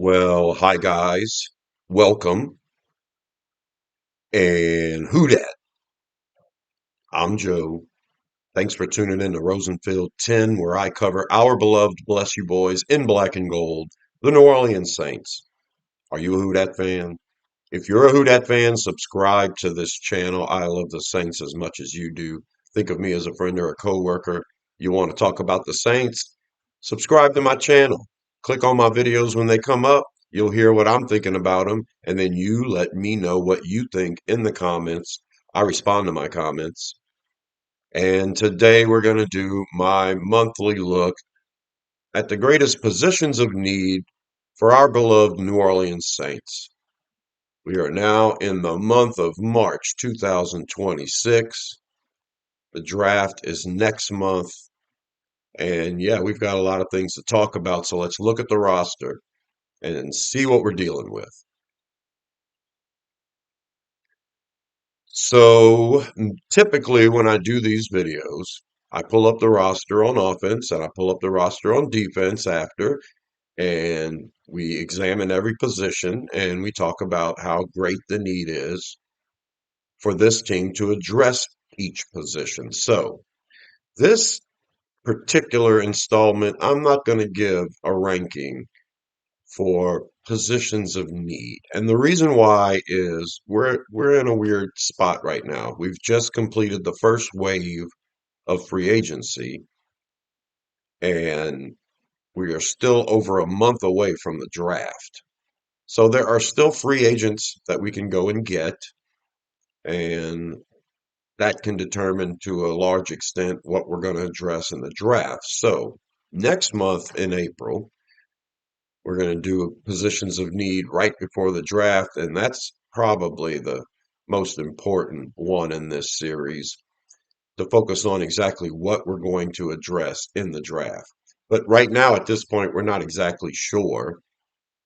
Well, hi guys. Welcome. And who dat? I'm Joe. Thanks for tuning in to Rosenfield 10, where I cover our beloved Bless You Boys in black and gold, the New Orleans Saints. Are you a Who Dat fan? If you're a Who Dat fan, subscribe to this channel. I love the Saints as much as you do. Think of me as a friend or a coworker. You want to talk about the Saints? Subscribe to my channel. Click on my videos when they come up. You'll hear what I'm thinking about them, and then you let me know what you think in the comments. I respond to my comments. And today we're going to do my monthly look at the greatest positions of need for our beloved New Orleans Saints. We are now in the month of March 2026. The draft is next month. And yeah, we've got a lot of things to talk about. So let's look at the roster and see what we're dealing with. So typically when I do these videos, I pull up the roster on offense and I pull up the roster on defense after, and we examine every position and we talk about how great the need is for this team to address each position. So this particular installment, I'm not going to give a ranking for positions of need. And the reason why is we're in a weird spot right now. We've just completed the first wave of free agency and we are still over a month away from the draft. So there are still free agents that we can go and get, and that can determine to a large extent what we're going to address in the draft. So next month in April, we're going to do positions of need right before the draft, and that's probably the most important one in this series to focus on exactly what we're going to address in the draft. But right now, at this point, we're not exactly sure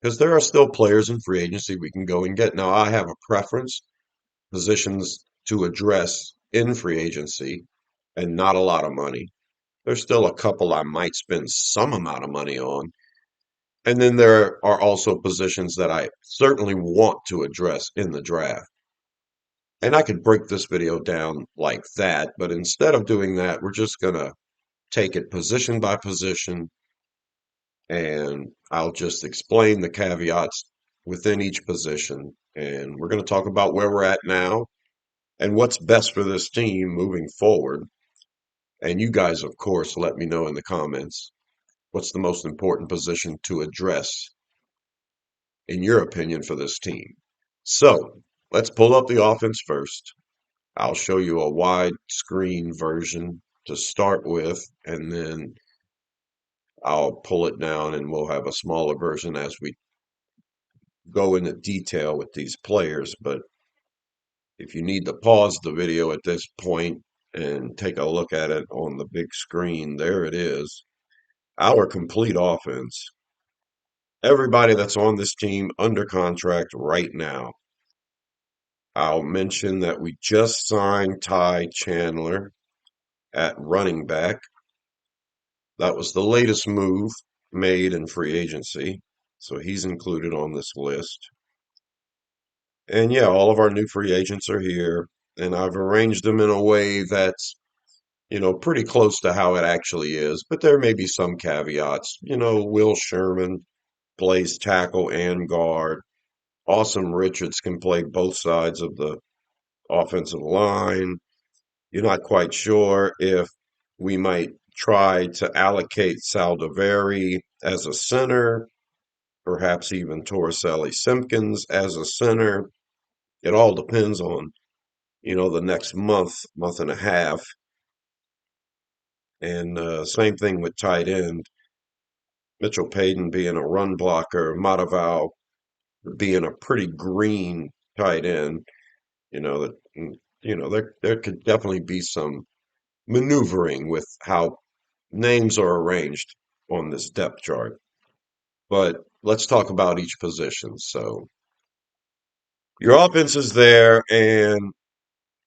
because there are still players in free agency we can go and get. Now, I have a preference, positions to address in free agency and not a lot of money. There's still a couple I might spend some amount of money on. And then there are also positions that I certainly want to address in the draft. And I could break this video down like that, but instead of doing that, we're just going to take it position by position, and I'll just explain the caveats within each position. And we're going to talk about where we're at now and what's best for this team moving forward. And you guys, of course, let me know in the comments what's the most important position to address in your opinion for this team. So let's pull up the offense first. I'll show you a wide screen version to start with, and then I'll pull it down and we'll have a smaller version as we go into detail with these players. But if you need to pause the video at this point and take a look at it on the big screen, there it is. Our complete offense. Everybody that's on this team under contract right now. I'll mention that we just signed Ty Chandler at running back. That was the latest move made in free agency. So he's included on this list. And yeah, all of our new free agents are here. And I've arranged them in a way that's, pretty close to how it actually is. But there may be some caveats. Will Sherman plays tackle and guard. Awesome Richards can play both sides of the offensive line. You're not quite sure if we might try to allocate Saldiveri as a center, perhaps even Torricelli Simpkins as a center. It all depends on, the next month and a half. And same thing with tight end. Mitchell Payton being a run blocker, Mataval being a pretty green tight end. There could definitely be some maneuvering with how names are arranged on this depth chart. But let's talk about each position. So your offense is there, and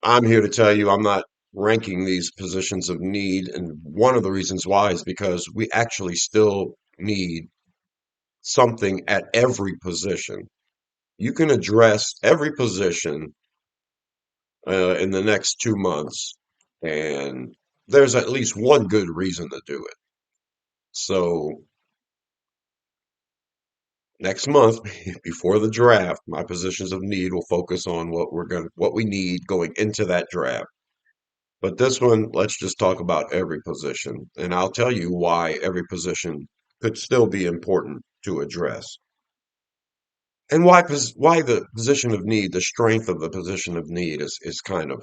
I'm here to tell you I'm not ranking these positions of need. And one of the reasons why is because we actually still need something at every position. You can address every position in the next 2 months, and there's at least one good reason to do it. So next month, before the draft, my positions of need will focus on what we need going into that draft. But this one, let's just talk about every position, and I'll tell you why every position could still be important to address. And why the position of need, the strength of the position of need is kind of,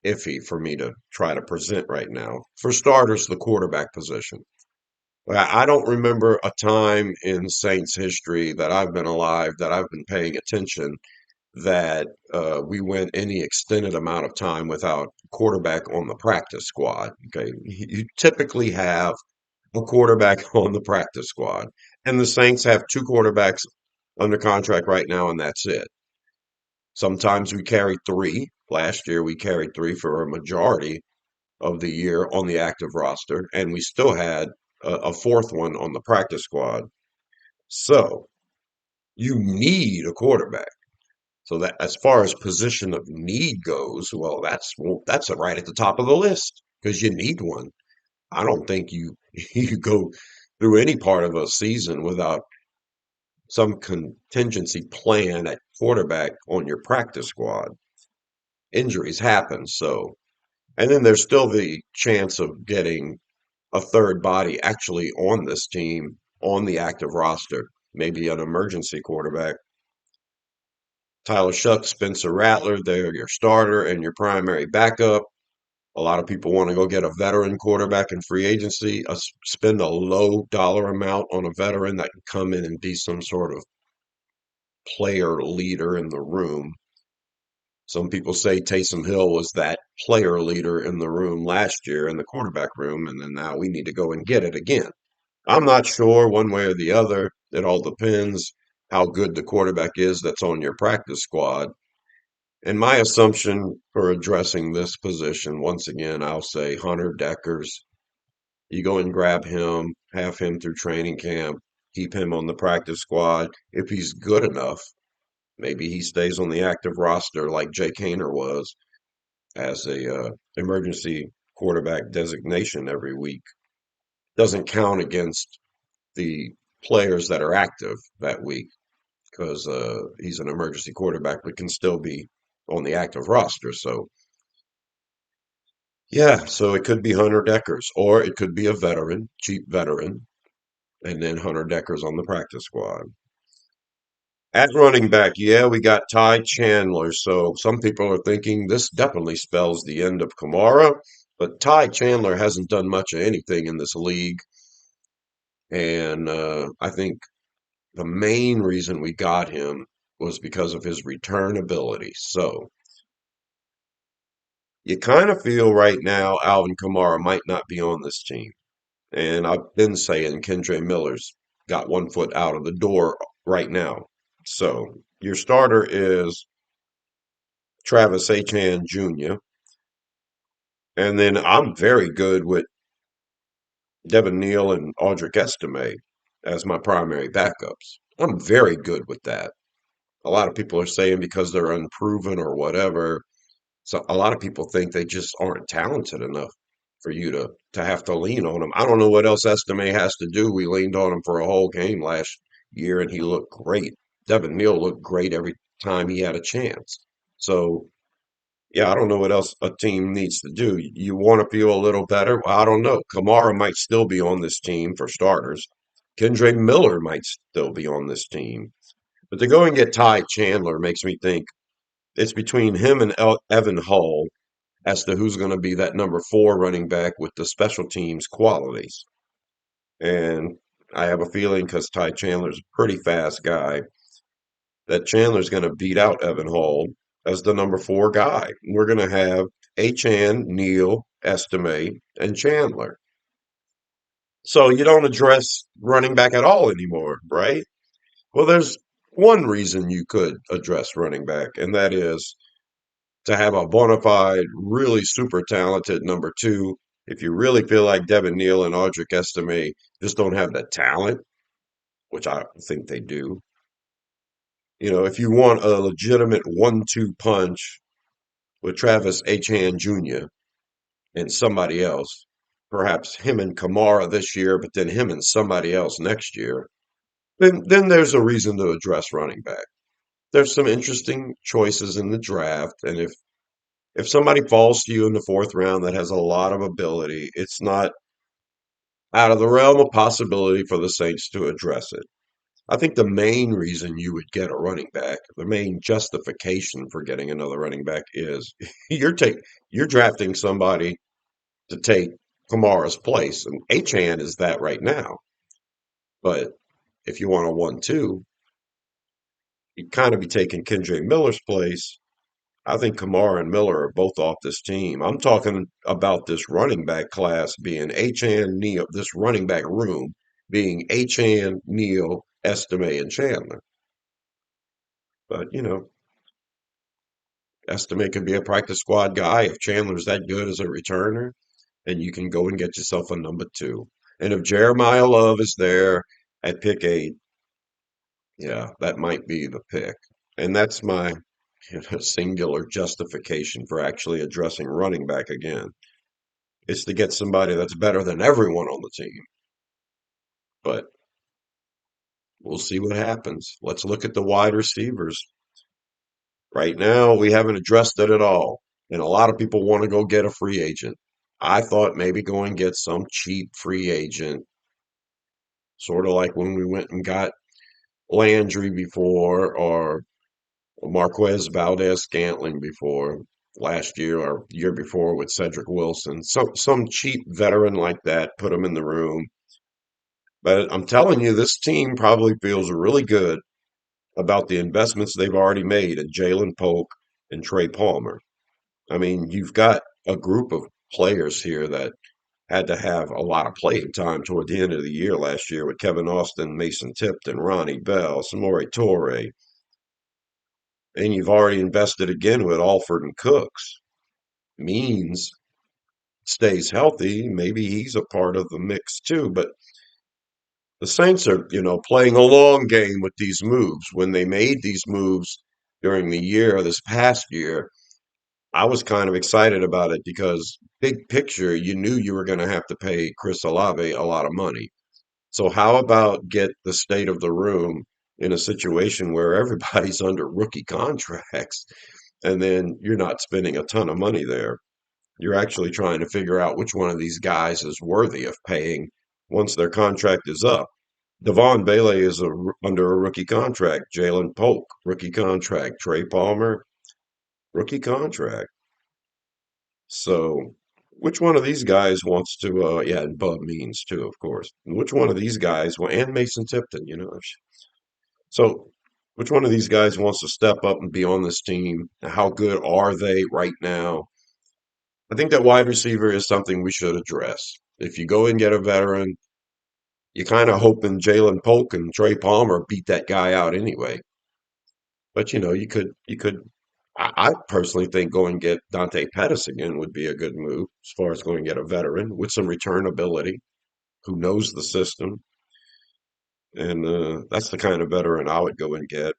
iffy for me to try to present right now. For starters, the quarterback position. I don't remember a time in Saints history that I've been alive that I've been paying attention that we went any extended amount of time without a quarterback on the practice squad. Okay, you typically have a quarterback on the practice squad, and the Saints have two quarterbacks under contract right now, and that's it. Sometimes we carry three. Last year we carried three for a majority of the year on the active roster, and we still had a fourth one on the practice squad. So you need a quarterback. So that as far as position of need goes, that's right at the top of the list because you need one. I don't think you you go through any part of a season without some contingency plan at quarterback on your practice squad. Injuries happen, so and then there's still the chance of getting a third body actually on this team on the active roster, maybe an emergency quarterback. Tyler Shuck, Spencer Rattler, they're your starter and your primary backup. A lot of people want to go get a veteran quarterback in free agency, spend a low dollar amount on a veteran that can come in and be some sort of player leader in the room. Some people say Taysom Hill was that player leader in the room last year in the quarterback room, and then now we need to go and get it again. I'm not sure one way or the other. It all depends how good the quarterback is that's on your practice squad. And my assumption for addressing this position, once again, I'll say Hunter Deckers. You go and grab him, have him through training camp, keep him on the practice squad. If he's good enough, maybe he stays on the active roster like Jake Haener was as a emergency quarterback designation every week. Doesn't count against the players that are active that week because he's an emergency quarterback, but can still be on the active roster. So yeah, so it could be Hunter Deckers, or it could be a veteran, cheap veteran, and then Hunter Deckers on the practice squad. At running back, yeah, we got Ty Chandler. So some people are thinking this definitely spells the end of Kamara, but Ty Chandler hasn't done much of anything in this league. And I think the main reason we got him was because of his return ability. So you kind of feel right now Alvin Kamara might not be on this team. And I've been saying Kendre Miller's got one foot out of the door right now. So your starter is Travis Etienne Jr. And then I'm very good with Devin Neal and Audric Estime as my primary backups. I'm very good with that. A lot of people are saying because they're unproven or whatever. So a lot of people think they just aren't talented enough for you to have to lean on them. I don't know what else Estime has to do. We leaned on him for a whole game last year and he looked great. Devin Neal looked great every time he had a chance. So yeah, I don't know what else a team needs to do. You want to feel a little better? Well, I don't know. Kamara might still be on this team for starters. Kendre Miller might still be on this team. But to go and get Ty Chandler makes me think it's between him and Evan Hull as to who's going to be that number four running back with the special teams qualities. And I have a feeling because Ty Chandler's a pretty fast guy that Chandler's going to beat out Evan Hall as the number four guy. We're going to have Achan, Neal, Estime, and Chandler. So you don't address running back at all anymore, right? Well, there's one reason you could address running back, and that is to have a bona fide, really super talented number two. If you really feel like Devin Neal and Audric Estime just don't have the talent, which I think they do. If you want a legitimate 1-2 punch with Travis Etienne Jr. and somebody else, perhaps him and Kamara this year, but then him and somebody else next year, then there's a reason to address running back. There's some interesting choices in the draft, and if somebody falls to you in the fourth round that has a lot of ability, it's not out of the realm of possibility for the Saints to address it. I think the main reason you would get a running back, the main justification for getting another running back is you're take you're drafting somebody to take Kamara's place, and Achan is that right now. But if you want a 1-2, you'd kind of be taking Kendre Miller's place. I think Kamara and Miller are both off this team. I'm talking about this running back class being Achan, Neal, this running back room being Achan, Neal, Estime, and Chandler. But, Estime could be a practice squad guy if Chandler's that good as a returner, and you can go and get yourself a number two. And if Jeremiah Love is there at pick 8, yeah, that might be the pick. And that's my singular justification for actually addressing running back again. It's to get somebody that's better than everyone on the team. But we'll see what happens. Let's look at the wide receivers. Right now, we haven't addressed it at all. And a lot of people want to go get a free agent. I thought maybe go and get some cheap free agent, sort of like when we went and got Landry before or Marquez Valdez Scantling before last year or year before with Cedric Wilson. Some cheap veteran like that, put him in the room. But I'm telling you, this team probably feels really good about the investments they've already made in Jalen Polk and Trey Palmer. I mean, you've got a group of players here that had to have a lot of playing time toward the end of the year last year with Kevin Austin, Mason Tipton, Ronnie Bell, Samori Torre, and you've already invested again with Alford and Cooks. Means stays healthy, maybe he's a part of the mix too. But the Saints are, playing a long game with these moves. When they made these moves during the year, this past year, I was kind of excited about it because big picture, you knew you were going to have to pay Chris Olave a lot of money. So how about get the state of the room in a situation where everybody's under rookie contracts and then you're not spending a ton of money there. You're actually trying to figure out which one of these guys is worthy of paying once their contract is up. Devon Bailey is under a rookie contract. Jalen Polk, rookie contract. Trey Palmer, rookie contract. So, which one of these guys wants to? Yeah, and Bub Means too, of course. Which one of these guys? Well, and Mason Tipton, So, which one of these guys wants to step up and be on this team? How good are they right now? I think that wide receiver is something we should address. If you go and get a veteran, you kind of hoping Jalen Polk and Trey Palmer beat that guy out anyway. But you could. I personally think go and get Dante Pettis again would be a good move as far as going to get a veteran with some return ability who knows the system, and that's the kind of veteran I would go and get.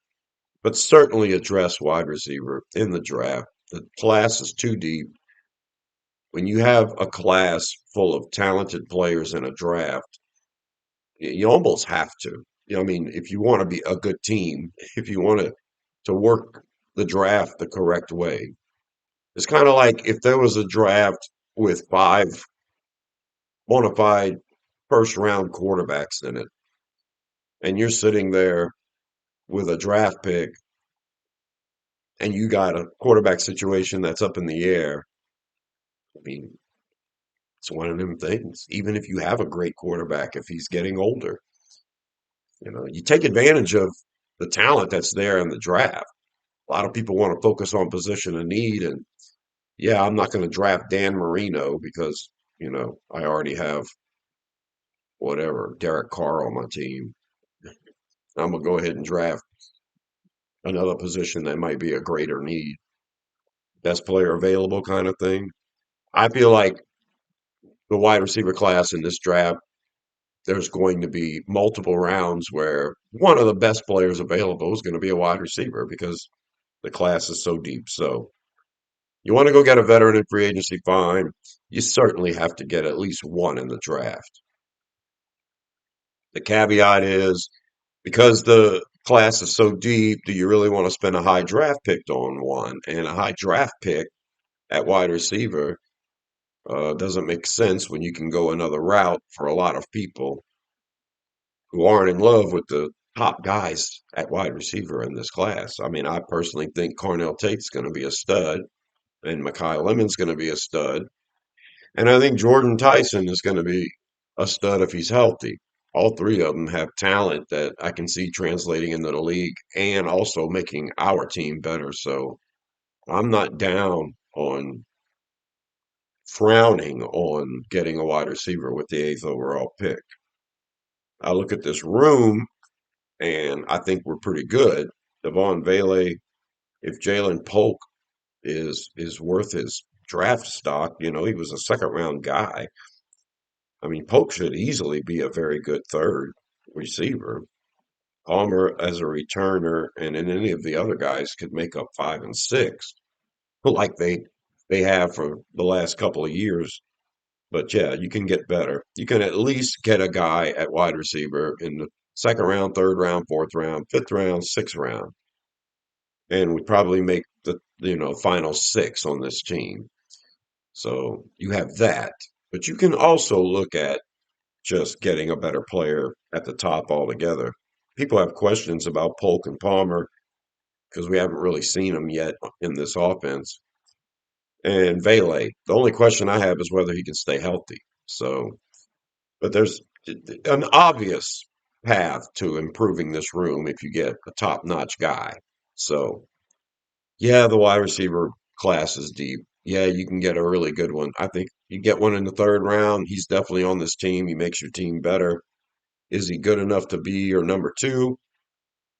But certainly address wide receiver in the draft. The class is too deep. When you have a class full of talented players in a draft, you almost have to. I mean, if you want to be a good team, if you want to work the draft the correct way, it's kind of like if there was a draft with 5 bona fide first round quarterbacks in it, and you're sitting there with a draft pick, and you got a quarterback situation that's up in the air. I mean, it's one of them things. Even if you have a great quarterback, if he's getting older, you take advantage of the talent that's there in the draft. A lot of people want to focus on position of need, and yeah, I'm not going to draft Dan Marino because I already have whatever Derek Carr on my team. I'm gonna go ahead and draft another position that might be a greater need, best player available kind of thing. I feel like the wide receiver class in this draft there's going to be multiple rounds where one of the best players available is going to be a wide receiver because the class is so deep. So you want to go get a veteran in free agency, fine. You certainly have to get at least one in the draft. The caveat is because the class is so deep, do you really want to spend a high draft pick on one? And a high draft pick at wide receiver doesn't make sense when you can go another route for a lot of people who aren't in love with the top guys at wide receiver in this class. I mean, I personally think Cornell Tate's going to be a stud, and Mekhi Lemon's going to be a stud, and I think Jordan Tyson is going to be a stud if he's healthy. All three of them have talent that I can see translating into the league and also making our team better. So I'm not down on frowning on getting a wide receiver with the eighth overall pick. I look at this room and I think we're pretty good. Devon Vele, if Jalen Polk is worth his draft stock, he was a second round guy. I mean, Polk should easily be a very good third receiver. Palmer as a returner, and then any of the other guys could make up five and six, like they have for the last couple of years. But yeah, you can get better. You can at least get a guy at wide receiver in the second round, third round, fourth round, fifth round, sixth round, and would probably make the final six on this team. So you have that, but you can also look at just getting a better player at the top altogether. People have questions about Polk and Palmer because we haven't really seen them yet in this offense. And Vele, the only question I have is whether he can stay healthy. So, but there's an obvious path to improving this room if you get a top-notch guy. So, yeah, the wide receiver class is deep. Yeah, you can get a really good one. I think you get one in the third round. He's definitely on this team. He makes your team better. Is he good enough to be your number two?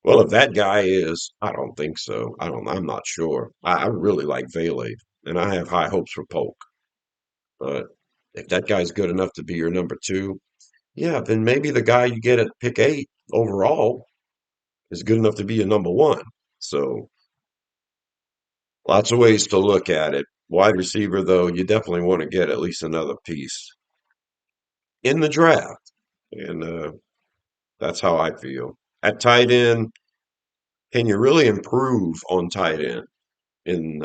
Well, if that guy is, I don't think so. I'm not sure. I really like Vele, and I have high hopes for Polk. But if that guy's good enough to be your number two, yeah, then maybe the guy you get at pick 8 overall is good enough to be your number one. So lots of ways to look at it. Wide receiver, though, you definitely want to get at least another piece in the draft. And that's how I feel. At tight end, can you really improve on tight end in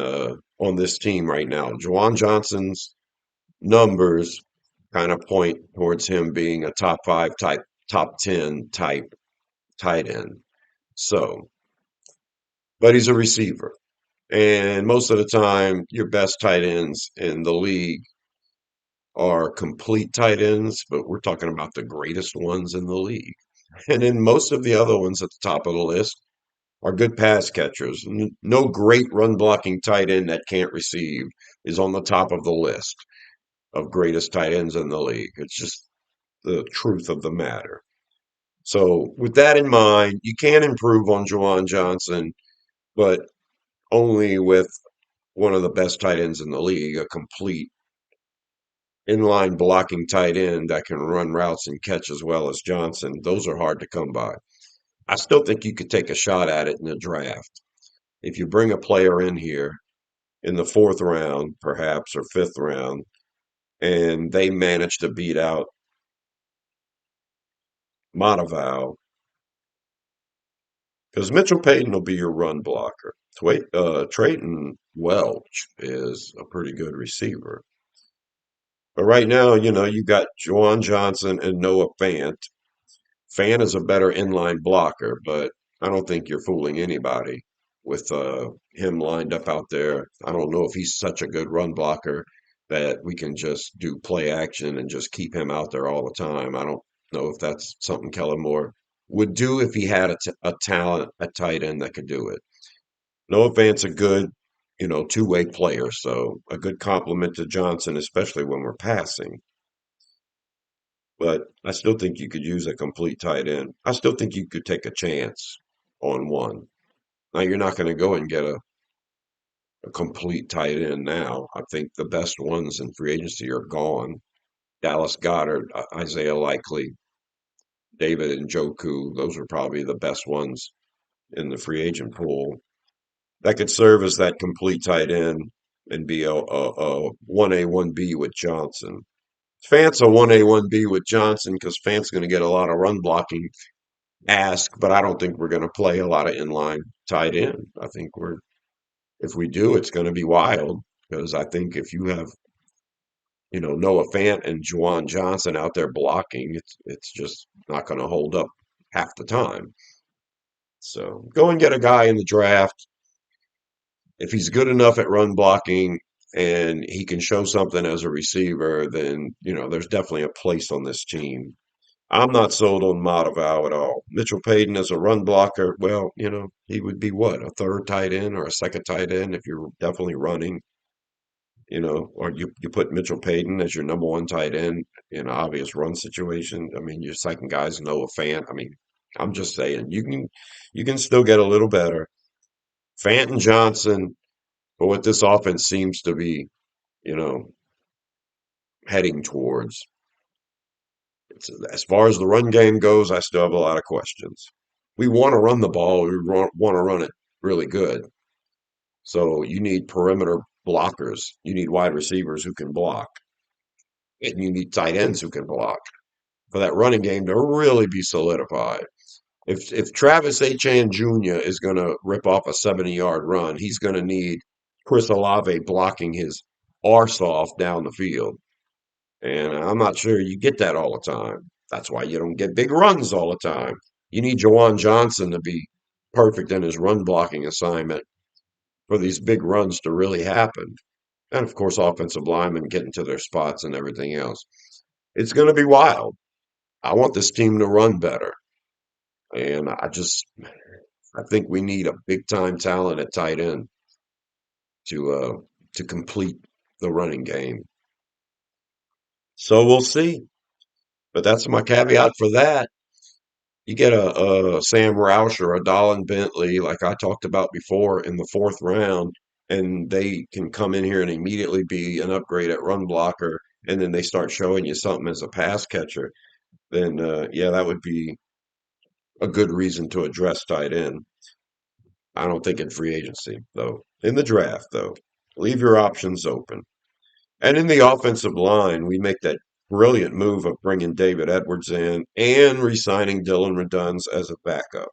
on this team right now? Juwan Johnson's numbers kind of point towards him being a top 5 type, top 10 type tight end. So, but he's a receiver. And most of the time, your best tight ends in the league are complete tight ends, but we're talking about the greatest ones in the league. And then most of the other ones at the top of the list are good pass catchers. No great run blocking tight end that can't receive is on the top of the list of greatest tight ends in the league. It's just the truth of the matter. So, with that in mind, you can improve on Juwan Johnson, but only with one of the best tight ends in the league, a complete inline blocking tight end that can run routes and catch as well as Johnson. Those are hard to come by. I still think you could take a shot at it in the draft. If you bring a player in here in the fourth round, perhaps, or fifth round, and they manage to beat out Monteval, because Mitchell Payton will be your run blocker. Trayton Welch is a pretty good receiver. But right now, you got Juwan Johnson and Noah Fant. Fant is a better inline blocker, but I don't think you're fooling anybody with him lined up out there. I don't know if he's such a good run blocker that we can just do play action and just keep him out there all the time. I don't know if that's something Kellen Moore would do if he had a talent, a tight end that could do it. Noah Fant's a good, two-way player, so a good compliment to Johnson, especially when we're passing. But I still think you could use a complete tight end. I still think you could take a chance on one. Now, you're not going to go and get a complete tight end now. I think the best ones in free agency are gone. Dallas Goedert, Isaiah Likely. David and Joku. Those are probably the best ones in the free agent pool. That could serve as that complete tight end and be a 1A, 1B with Johnson. Fant's a 1A, 1B with Johnson because Fant's going to get a lot of run blocking ask, but I don't think we're going to play a lot of inline tight end. I think if we do, it's going to be wild because I think if you have, Noah Fant and Juwan Johnson out there blocking, it's just not going to hold up half the time. So go and get a guy in the draft. If he's good enough at run blocking and he can show something as a receiver, then, there's definitely a place on this team. I'm not sold on Matavao at all. Mitchell Payton as a run blocker, well, he would be what, a third tight end or a second tight end if you're definitely running, or you put Mitchell Payton as your number one tight end in an obvious run situation. I mean, your second guy's Noah Fant. I mean, I'm just saying you can still get a little better. Fant and Johnson, but what this offense seems to be, you know, heading towards. As far as the run game goes, I still have a lot of questions. We want to run the ball. We want to run it really good. So you need perimeter blockers. You need wide receivers who can block, and you need tight ends who can block for that running game to really be solidified. If Travis Etienne Jr. is going to rip off a 70-yard run, he's going to need Chris Olave blocking his arse off down the field. And I'm not sure you get that all the time. That's why you don't get big runs all the time. You need Jawan Johnson to be perfect in his run blocking assignment for these big runs to really happen. And of course, offensive linemen getting to their spots and everything else. It's going to be wild. I want this team to run better. And I think we need a big time talent at tight end to uh to complete the running game. So we'll see. But that's my caveat for that. You get a Sam Roush or a Dolan Bentley, like I talked about before, in the fourth round, and they can come in here and immediately be an upgrade at run blocker, and then they start showing you something as a pass catcher, then yeah, that would be a good reason to address tight end. I don't think in free agency, though. In the draft, though, leave your options open. And in the offensive line, we make that brilliant move of bringing David Edwards in and re-signing Dylan Redunds as a backup.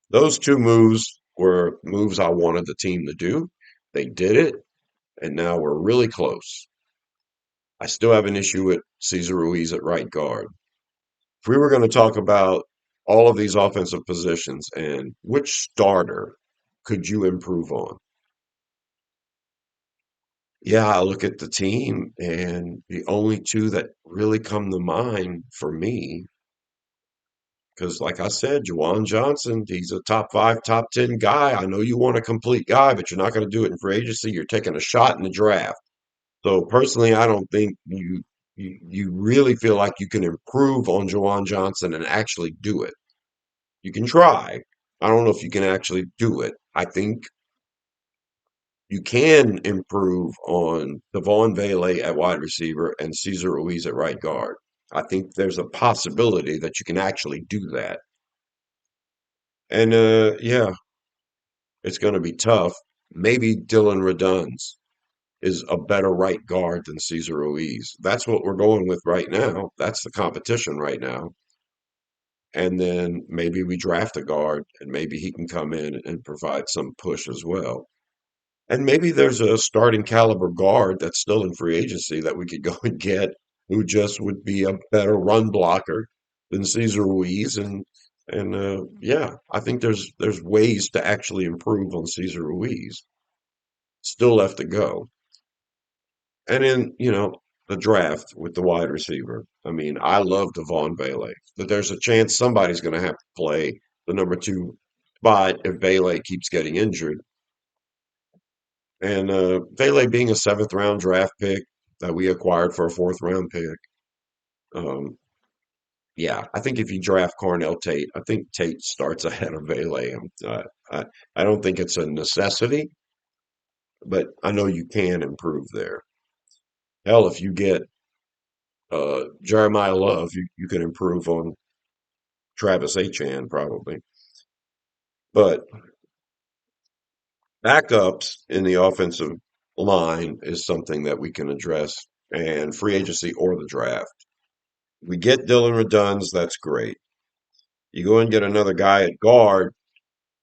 Those two moves were moves I wanted the team to do. They did it, and now we're really close. I still have an issue with Cesar Ruiz at right guard. If we were going to talk about all of these offensive positions and which starter could you improve on? Yeah, I look at the team, and the only two that really come to mind for me, because like I said, Juwan Johnson, he's a top five, top 10 guy. I know you want a complete guy, but you're not going to do it in free agency. You're taking a shot in the draft. So personally, I don't think you really feel like you can improve on Juwan Johnson and actually do it. You can try. I don't know if you can actually do it. I think you can improve on Devon Vele at wide receiver and Cesar Ruiz at right guard. I think there's a possibility that you can actually do that. And yeah, it's going to be tough. Maybe Dylan Redunds is a better right guard than Cesar Ruiz. That's what we're going with right now. That's the competition right now. And then maybe we draft a guard and maybe he can come in and provide some push as well. And maybe there's a starting caliber guard that's still in free agency that we could go and get who just would be a better run blocker than Cesar Ruiz. And yeah, I think there's ways to actually improve on Cesar Ruiz. Still left to go. And in, the draft with the wide receiver. I mean, I love Devon Vele, but there's a chance somebody's going to have to play the number two spot if Vele keeps getting injured. And Vele being a seventh round draft pick that we acquired for a fourth round pick. Um, yeah, I think if you draft Cornell Tate, I think Tate starts ahead of Vele. I don't think it's a necessity, but I know you can improve there. Hell, if you get Jeremiah Love, you can improve on Travis Achan probably. But backups in the offensive line is something that we can address, and free agency or the draft. We get Dylan Reduns, that's great. You go and get another guy at guard,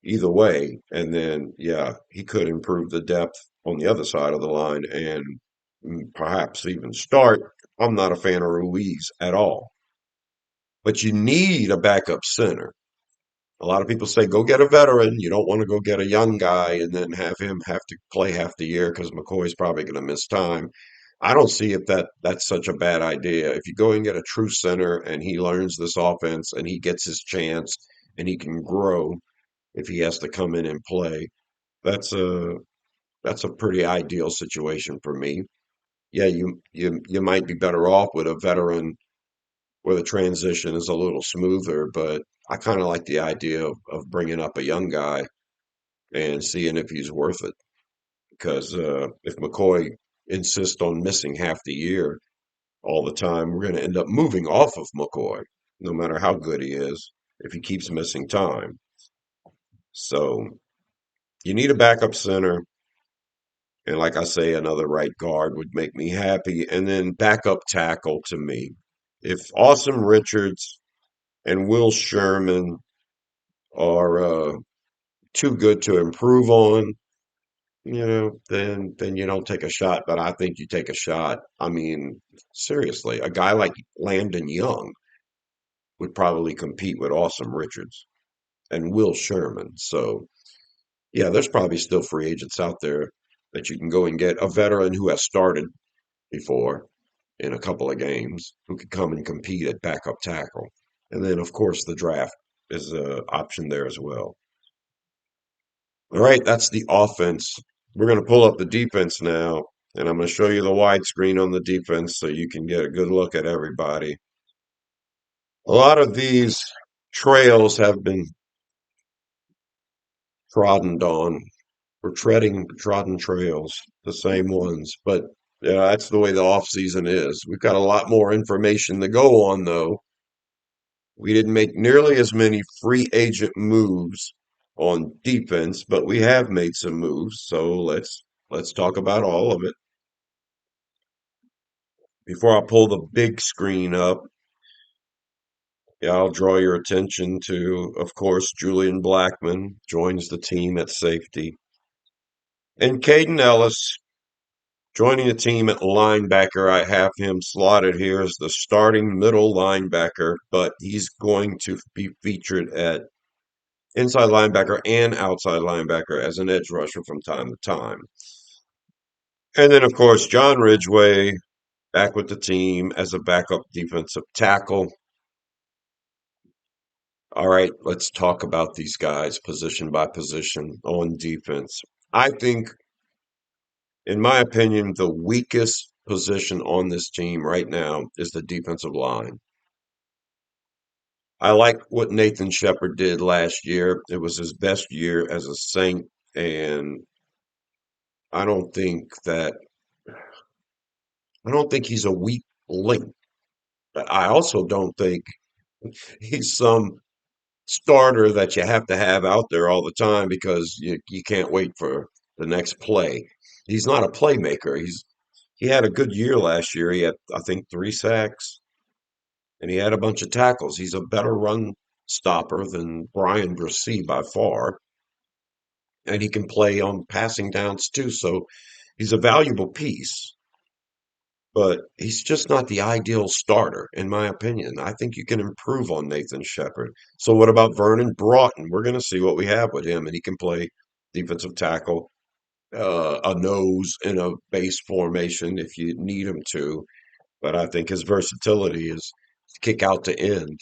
either way, and then yeah, he could improve the depth on the other side of the line and perhaps even start. I'm not a fan of Ruiz at all, but you need a backup center. A lot of people say go get a veteran. You don't want to go get a young guy and then have him have to play half the year because McCoy's probably going to miss time. I don't see if that's such a bad idea. If you go and get a true center and he learns this offense and he gets his chance and he can grow if he has to come in and play, that's a that's a pretty ideal situation for me. Yeah, you might be better off with a veteran where the transition is a little smoother, but I kind of like the idea of bringing up a young guy and seeing if he's worth it. Because if McCoy insists on missing half the year all the time, we're going to end up moving off of McCoy, no matter how good he is, if he keeps missing time. So you need a backup center. And like I say, another right guard would make me happy. And then backup tackle to me. If Awesome Richards and Will Sherman are too good to improve on, then you don't take a shot. But I think you take a shot. I mean, seriously, a guy like Landon Young would probably compete with Awesome Richards and Will Sherman. So yeah, there's probably still free agents out there that you can go and get a veteran who has started before in a couple of games who could come and compete at backup tackle. And then of course the draft is an option there as well. All right, that's the offense. We're going to pull up the defense now, and I'm going to show you the widescreen on the defense so you can get a good look at everybody. A lot of these trails have been trodden on. We're treading trodden trails, the same ones, but yeah, that's the way the off season is. We've got a lot more information to go on, though. We didn't make nearly as many free agent moves on defense, but we have made some moves, so let's talk about all of it. Before I pull the big screen up, yeah, I'll draw your attention to, of course, Julian Blackman joins the team at safety. And Caden Ellis joining the team at linebacker. I have him slotted here as the starting middle linebacker, but he's going to be featured at inside linebacker and outside linebacker as an edge rusher from time to time. And then, of course, John Ridgeway back with the team as a backup defensive tackle. All right, let's talk about these guys position by position on defense. I think, in my opinion, the weakest position on this team right now is the defensive line. I like what Nathan Shepard did last year. It was his best year as a Saint, and I don't think that I don't think he's a weak link, but I also don't think he's some starter that you have to have out there all the time because you can't wait for the next play. He's not a playmaker. He had a good year last year. He had, I think, 3 sacks and he had a bunch of tackles. He's a better run stopper than Brian Brissy by far, and he can play on passing downs too. So he's a valuable piece, but he's just not the ideal starter, in my opinion. I think you can improve on Nathan Shepard. So what about Vernon Broughton? We're going to see what we have with him, and he can play defensive tackle, a nose in a base formation if you need him to. But I think his versatility is kick out to end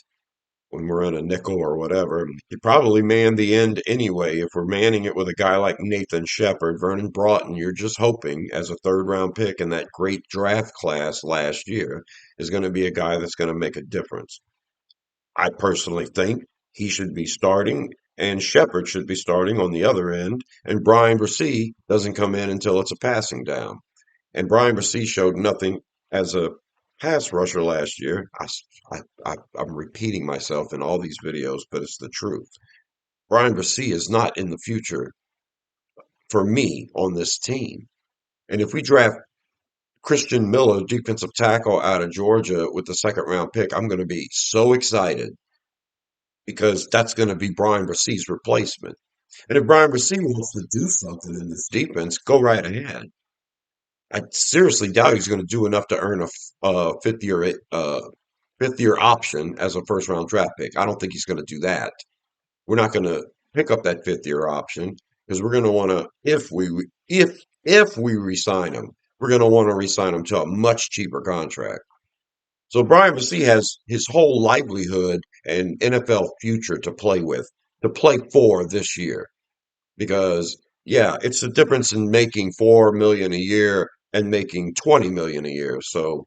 when we're in a nickel or whatever. You probably man the end anyway. If we're manning it with a guy like Nathan Shepard, Vernon Broughton, you're just hoping as a third round pick in that great draft class last year is going to be a guy that's going to make a difference. I personally think he should be starting and Shepard should be starting on the other end, and Brian Brissy doesn't come in until it's a passing down. And Brian Brissy showed nothing as a pass rusher last year. I'm repeating myself in all these videos, but it's the truth. Brian Bresee is not in the future for me on this team. And if we draft Christian Miller, defensive tackle out of Georgia, with the second round pick, I'm going to be so excited because that's going to be Brian Bresee's replacement. And if Brian Bresee wants to do something in this defense, go right ahead. I seriously doubt he's going to do enough to earn a fifth year option as a first round draft pick. I don't think he's going to do that. We're not going to pick up that fifth year option because we're going to want to if we resign him, we're going to want to resign him to a much cheaper contract. So Brian Bresee has his whole livelihood and NFL future to play with, to play for this year. Because yeah, it's the difference in making 4 million a year and making 20 million a year. So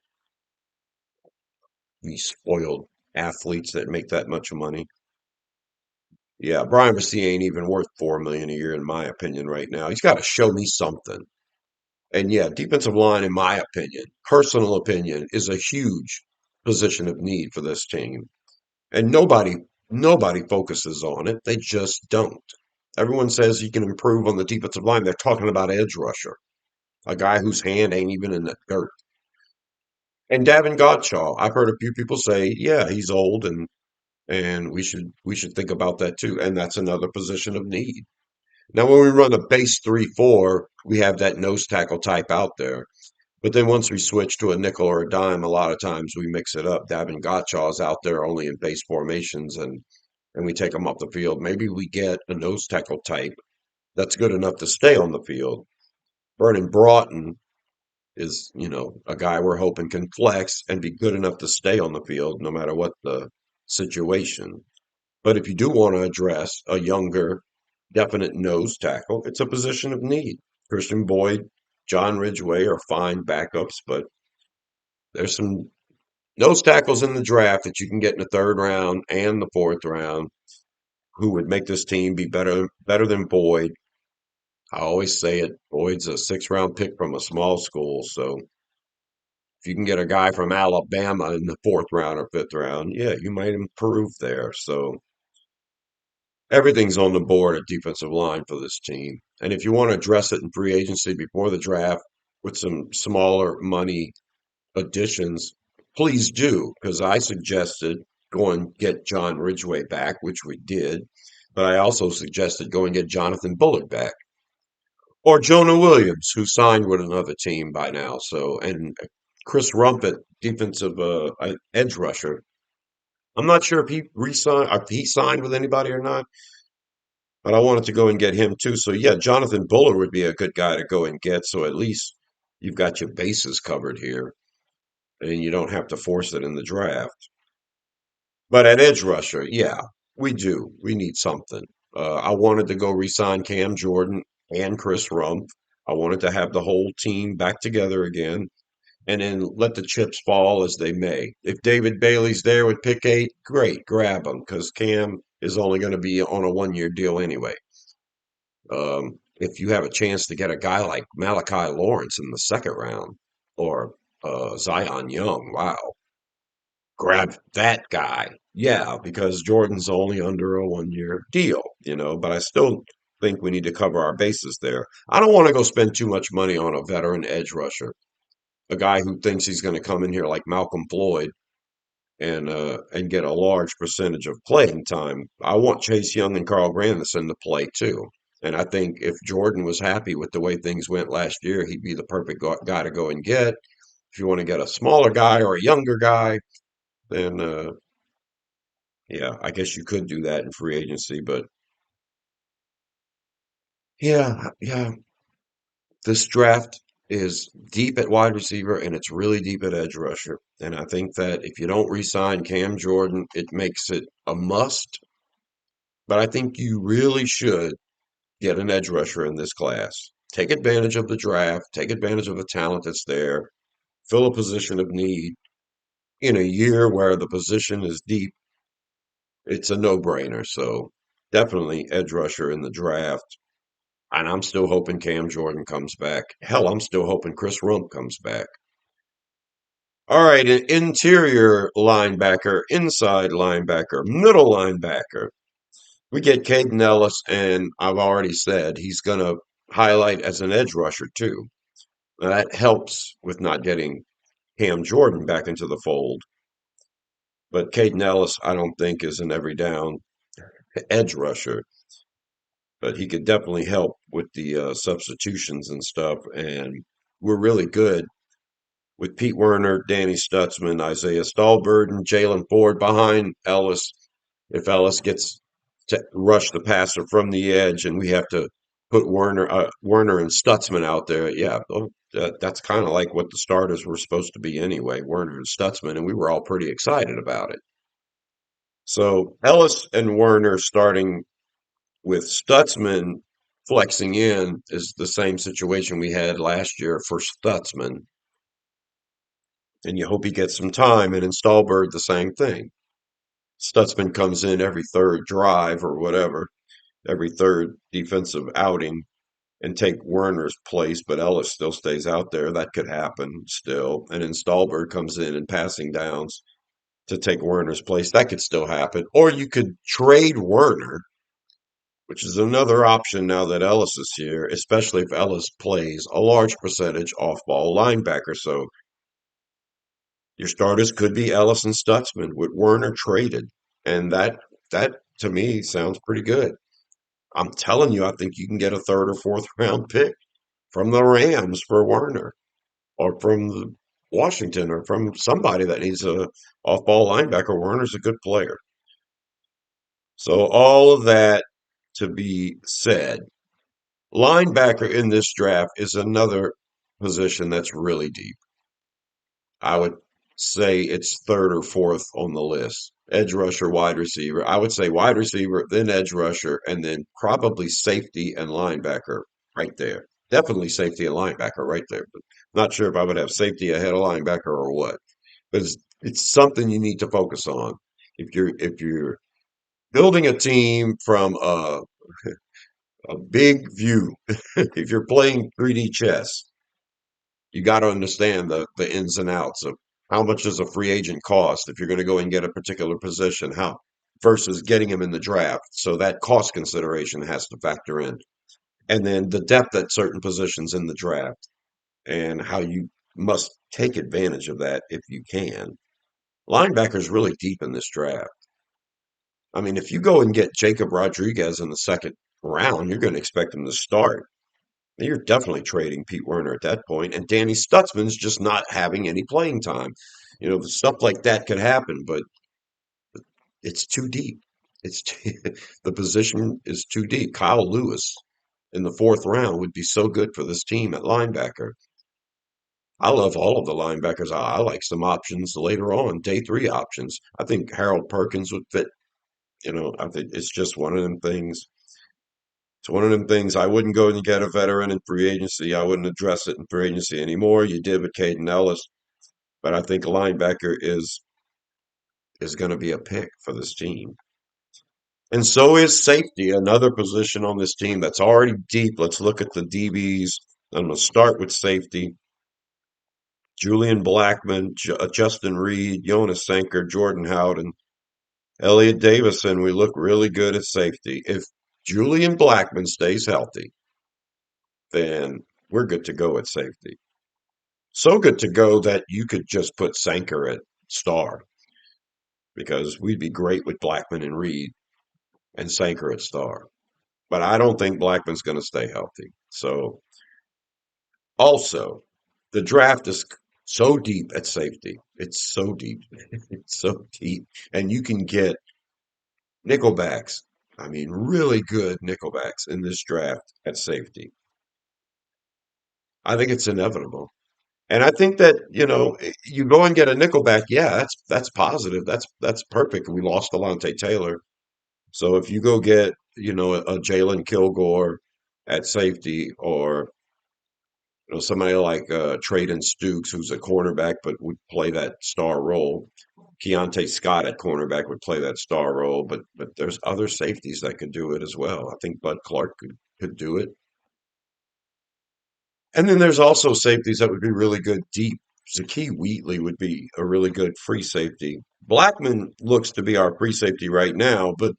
these spoiled athletes that make that much money. Yeah, Brian Bresee ain't even worth 4 million a year in my opinion right now. He's got to show me something. And yeah, defensive line, in my opinion, personal opinion, is a huge position of need for this team. And nobody focuses on it. They just don't. Everyone says you can improve on the defensive line. They're talking about edge rusher, a guy whose hand ain't even in the dirt. And Davin Godchaux, I've heard a few people say, yeah, he's old and we should think about that too. And that's another position of need. Now, when we run a base 3-4, we have that nose tackle type out there. But then once we switch to a nickel or a dime, a lot of times we mix it up. Davin Godchaux is out there only in base formations and we take him off the field. Maybe we get a nose tackle type that's good enough to stay on the field. Vernon Broughton is, a guy we're hoping can flex and be good enough to stay on the field no matter what the situation. But if you do want to address a younger, definite nose tackle, it's a position of need. Christian Boyd, John Ridgeway are fine backups, but there's some nose tackles in the draft that you can get in the third round and the fourth round who would make this team be better than Boyd. I always say it, Boyd's a six-round pick from a small school, so if you can get a guy from Alabama in the fourth round or fifth round, yeah, you might improve there. So everything's on the board at defensive line for this team. And if you want to address it in free agency before the draft with some smaller money additions, please do, because I suggested go and get John Ridgeway back, which we did. But I also suggested go and get Jonathan Bullard back. Or Jonah Williams, who signed with another team by now. So, and Chris Rumpet, defensive edge rusher. I'm not sure if he re-signed, if he signed with anybody or not, but I wanted to go and get him too. So yeah, Jonathan Bullard would be a good guy to go and get. So at least you've got your bases covered here, and you don't have to force it in the draft. But at edge rusher, yeah, we do. We need something. I wanted to go re-sign Cam Jordan and Chris Rump. I wanted to have the whole team back together again and then let the chips fall as they may. If David Bailey's there with pick 8, great, grab him because Cam is only going to be on a 1 year deal anyway. If you have a chance to get a guy like Malachi Lawrence in the second round or Zion Young, wow, grab that guy. Yeah, because Jordan's only under a 1 year deal, but I still think we need to cover our bases there. I don't want to go spend too much money on a veteran edge rusher, a guy who thinks he's going to come in here like Malcolm Floyd and get a large percentage of playing time. I want Chase Young and Carl Granderson to play too. And I think if Jordan was happy with the way things went last year, he'd be the perfect guy to go and get. If you want to get a smaller guy or a younger guy, then yeah, I guess you could do that in free agency. But yeah, this draft is deep at wide receiver and it's really deep at edge rusher. And I think that if you don't re-sign Cam Jordan, it makes it a must. But I think you really should get an edge rusher in this class. Take advantage of the draft, take advantage of the talent that's there, fill a position of need. In a year where the position is deep, it's a no-brainer. So definitely edge rusher in the draft. And I'm still hoping Cam Jordan comes back. Hell, I'm still hoping Chris Rump comes back. All right, an interior linebacker, inside linebacker, middle linebacker. We get Caden Ellis, and I've already said he's going to highlight as an edge rusher too. Now, that helps with not getting Cam Jordan back into the fold. But Caden Ellis, I don't think, is an every down edge rusher, but he could definitely help with the substitutions and stuff. And we're really good with Pete Werner, Danny Stutzman, Isaiah Stallbird, and Jalen Ford behind Ellis. If Ellis gets to rush the passer from the edge, and we have to put Werner and Stutzman out there, yeah, that's kind of like what the starters were supposed to be anyway, Werner and Stutzman, and we were all pretty excited about it. So Ellis and Werner starting with Stutzman flexing in is the same situation we had last year for Stutzman, and you hope he gets some time. And in Stallbird, the same thing. Stutzman comes in every third drive or whatever, every third defensive outing, and take Werner's place, but Ellis still stays out there. That could happen still. And then Stallbird comes in passing downs to take Werner's place. That could still happen. Or you could trade Werner, which is another option now that Ellis is here, especially if Ellis plays a large percentage off ball linebacker. So your starters could be Ellis and Stutzman with Werner traded. And that to me sounds pretty good. I'm telling you, I think you can get a third or fourth round pick from the Rams for Werner or from Washington or from somebody that needs a off ball linebacker. Werner's a good player. So all of that to be said, linebacker in this draft is another position that's really deep. I would say it's third or fourth on the list. Edge rusher, wide receiver. I would say wide receiver, then edge rusher, and then probably safety and linebacker right there. Definitely safety and linebacker right there. But not sure if I would have safety ahead of linebacker or what. But it's something you need to focus on. If you're building a team from a big view, if you're playing 3D chess, you got to understand the ins and outs of how much does a free agent cost if you're going to go and get a particular position, how versus getting him in the draft. So that cost consideration has to factor in. And then the depth at certain positions in the draft and how you must take advantage of that if you can. Linebacker's really deep in this draft. I mean, if you go and get Jacob Rodriguez in the second round, you're going to expect him to start. You're definitely trading Pete Werner at that point, and Danny Stutzman's just not having any playing time. Stuff like that could happen, but it's too deep. It's the position is too deep. Kyle Lewis in the fourth round would be so good for this team at linebacker. I love all of the linebackers. I like some options later on, day three options. I think Harold Perkins would fit. I think it's just one of them things. It's one of them things. I wouldn't go and get a veteran in free agency. I wouldn't address it in free agency anymore. You did with Caden Ellis, but I think a linebacker is going to be a pick for this team. And so is safety, another position on this team that's already deep. Let's look at the DBs. I'm going to start with safety. Julian Blackman, Justin Reed, Jonas Sanker, Jordan Howden, Elliot Davison. We look really good at safety. If Julian Blackman stays healthy, then we're good to go at safety. So good to go that you could just put Sanker at star because we'd be great with Blackman and Reed and Sanker at star. But I don't think Blackman's going to stay healthy. So also, the draft is so deep at safety. It's so deep. It's so deep. And you can get nickelbacks. I mean, really good nickelbacks in this draft at safety. I think it's inevitable. And I think that, you go and get a nickelback, yeah, that's positive. That's perfect. We lost Alontae Taylor. So if you go get, a Jalen Kilgore at safety or somebody like Traden Stukes, who's a cornerback but would play that star role. Keontae Scott at cornerback would play that star role, but there's other safeties that could do it as well. I think Bud Clark could do it. And then there's also safeties that would be really good deep. Zakee Wheatley would be a really good free safety. Blackman looks to be our free safety right now, but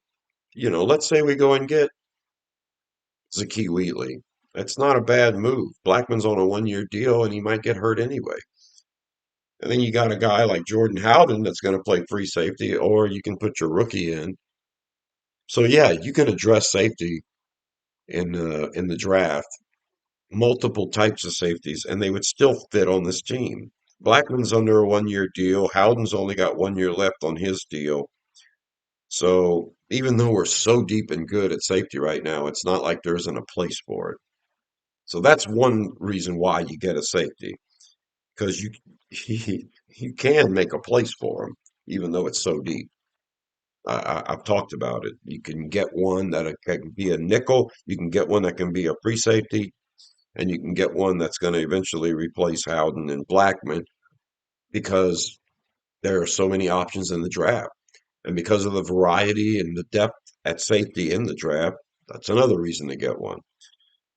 let's say we go and get Zakee Wheatley. That's not a bad move. Blackman's on a 1 year deal and he might get hurt anyway. And then you got a guy like Jordan Howden that's going to play free safety, or you can put your rookie in. So yeah, you can address safety in the draft, multiple types of safeties, and they would still fit on this team. Blackman's under a 1 year deal. Howden's only got 1 year left on his deal. So even though we're so deep and good at safety right now, it's not like there isn't a place for it. So that's one reason why you get a safety, because you can make a place for them, even though it's so deep. I've talked about it. You can get one that can be a nickel. You can get one that can be a free safety, and you can get one that's going to eventually replace Howden and Blackman because there are so many options in the draft. And because of the variety and the depth at safety in the draft, that's another reason to get one.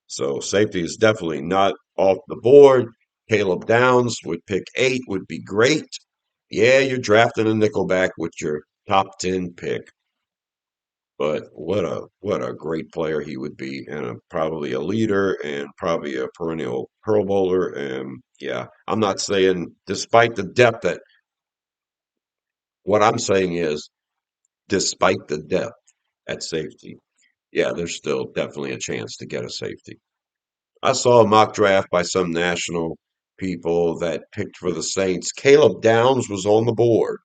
So safety is definitely not off the board. Caleb Downs with pick 8 would be great. Yeah, you're drafting a nickelback with your top 10 pick. But what a great player he would be, and probably a leader, and probably a perennial Pro Bowler. And yeah, I'm not saying despite the depth that what I'm saying is despite the depth at safety, yeah, there's still definitely a chance to get a safety. I saw a mock draft by some national people that picked for the Saints. Caleb Downs was on the board,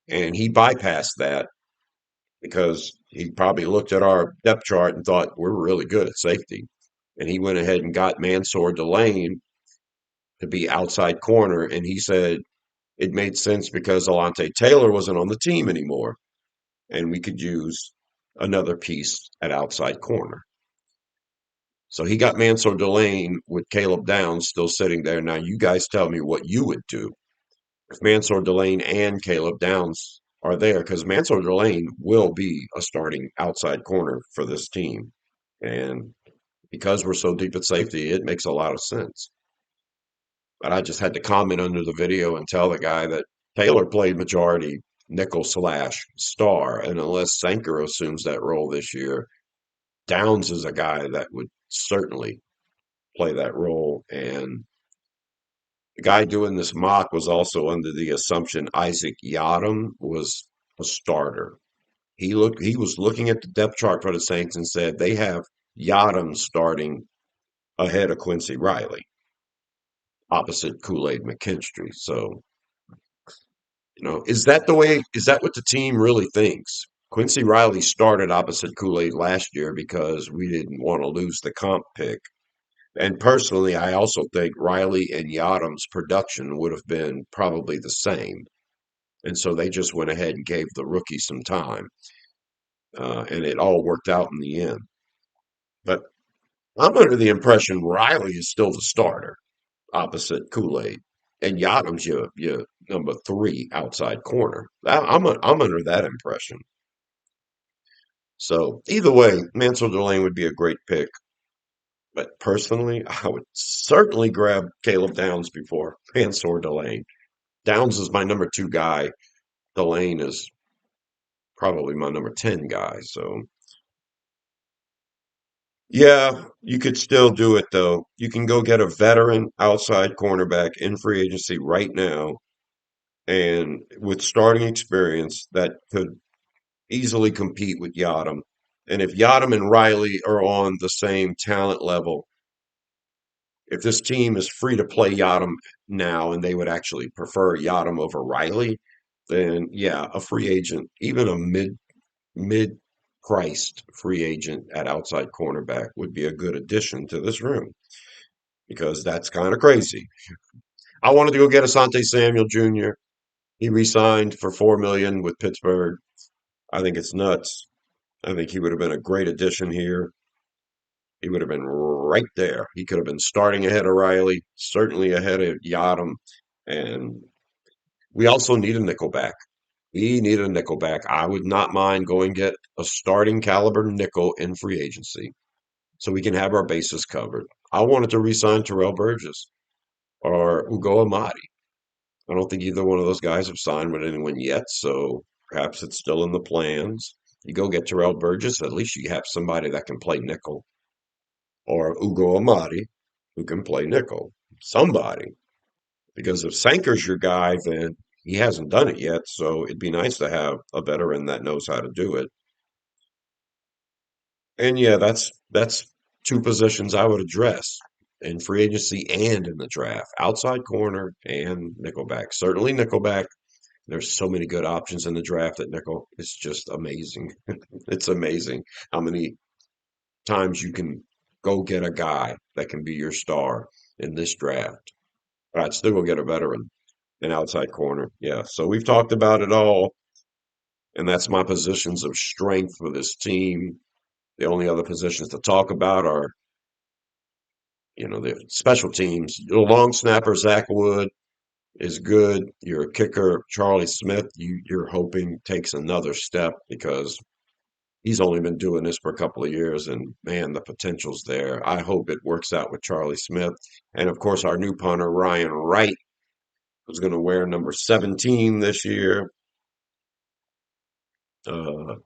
and he bypassed that because he probably looked at our depth chart and thought we're really good at safety. And he went ahead and got Mansour Delane to be outside corner. And he said it made sense because Alante Taylor wasn't on the team anymore. And we could use another piece at outside corner. So he got Mansour Delane with Caleb Downs still sitting there. Now, you guys tell me what you would do if Mansour Delane and Caleb Downs are there, because Mansour Delane will be a starting outside corner for this team. And because we're so deep at safety, it makes a lot of sense. But I just had to comment under the video and tell the guy that Taylor played majority nickel slash star. And unless Sanker assumes that role this year, Downs is a guy that would certainly play that role. And the guy doing this mock was also under the assumption Isaac Yiadom was a starter. He was looking at the depth chart for the Saints and said they have Yiadom starting ahead of Quincy Riley, opposite Kool-Aid McKinstry. So, is that what the team really thinks? Quincy Riley started opposite Kool-Aid last year because we didn't want to lose the comp pick. And personally, I also think Riley and Yiadom's production would have been probably the same. And so they just went ahead and gave the rookie some time. And it all worked out in the end. But I'm under the impression Riley is still the starter opposite Kool-Aid. And Yiadom's your number 3 outside corner. I'm under that impression. So either way, Mansell Delane would be a great pick. But personally, I would certainly grab Caleb Downs before Mansour Delane. Downs is my number 2 guy. Delane is probably my number 10 guy. So yeah, you could still do it though. You can go get a veteran outside cornerback in free agency right now and with starting experience that could easily compete with Yadam. And if Yadam and Riley are on the same talent level, if this team is free to play Yadam now and they would actually prefer Yadam over Riley, then yeah, a free agent, even a mid priced free agent at outside cornerback would be a good addition to this room because that's kind of crazy. I wanted to go get Asante Samuel Jr. He re-signed for $4 million with Pittsburgh. I think it's nuts. I think he would have been a great addition here. He would have been right there. He could have been starting ahead of Riley, certainly ahead of Yadam. And we also need a nickelback. We need a nickelback. I would not mind going get a starting caliber nickel in free agency so we can have our bases covered. I wanted to re-sign Terrell Burgess. or Ugo Amadi. I don't think either one of those guys have signed with anyone yet, so perhaps it's still in the plans. You go get Terrell Burgess, at least you have somebody that can play nickel, or Ugo Amadi who can play nickel. Somebody. Because if Sanker's your guy, then he hasn't done it yet, so it'd be nice to have a veteran that knows how to do it. And yeah, that's two positions I would address in free agency and in the draft. Outside corner and nickelback. Certainly nickelback. There's so many good options in the draft at nickel. It's just amazing. It's amazing how many times you can go get a guy that can be your star in this draft. But I'd still go get a veteran, an outside corner. Yeah. So we've talked about it all, and that's my positions of strength for this team. The only other positions to talk about are, the special teams. Your long snapper, Zach Wood, is good. Your kicker, Charlie Smith, you're hoping takes another step because he's only been doing this for a couple of years, and man, the potential's there. I hope it works out with Charlie Smith. And of course, our new punter, Ryan Wright, who's going to wear number 17 this year. Uh,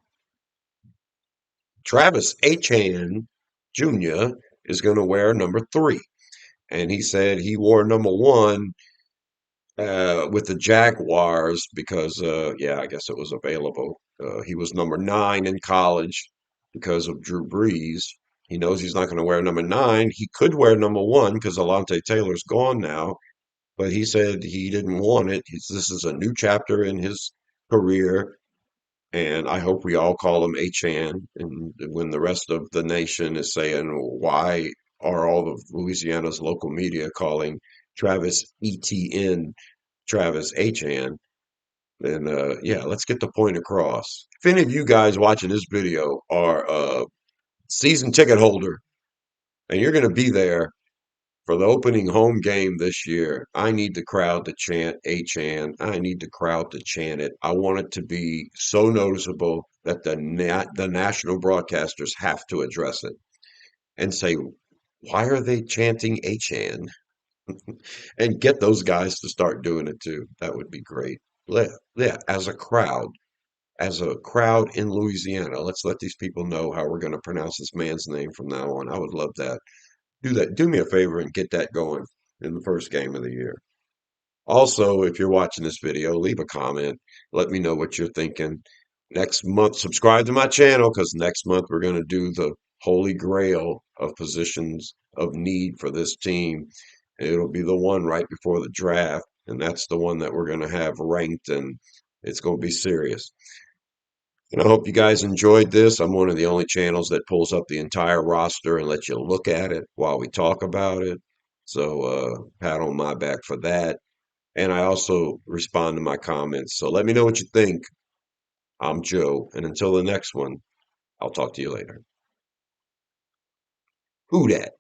Travis Achan Jr. is going to wear number 3. And he said he wore number 1 with the Jaguars because, yeah, I guess it was available. He was number 9 in college because of Drew Brees. He knows he's not going to wear number 9. He could wear number 1 because Alontae Taylor's gone now, but he said he didn't want it. This is a new chapter in his career, and I hope we all call him Achan. And when the rest of the nation is saying, why are all of Louisiana's local media calling Travis ETN Travis Achan, then yeah, let's get the point across. If any of you guys watching this video are a season ticket holder and you're going to be there for the opening home game this year, I need the crowd to chant Achan. I need the crowd to chant it. I want it to be so noticeable that the national broadcasters have to address it and say, why are they chanting Achan? And get those guys to start doing it too. That would be great. Yeah, as a crowd in Louisiana, let's let these people know how we're going to pronounce this man's name from now on. I would love that. Do that. Do me a favor and get that going in the first game of the year. Also, if you're watching this video, leave a comment. Let me know what you're thinking. Next month, subscribe to my channel because next month we're going to do the holy grail of positions of need for this team. It'll be the one right before the draft, and that's the one that we're going to have ranked, and it's going to be serious. And I hope you guys enjoyed this. I'm one of the only channels that pulls up the entire roster and lets you look at it while we talk about it. So, pat on my back for that. And I also respond to my comments. So let me know what you think. I'm Joe. And until the next one, I'll talk to you later. Who dat?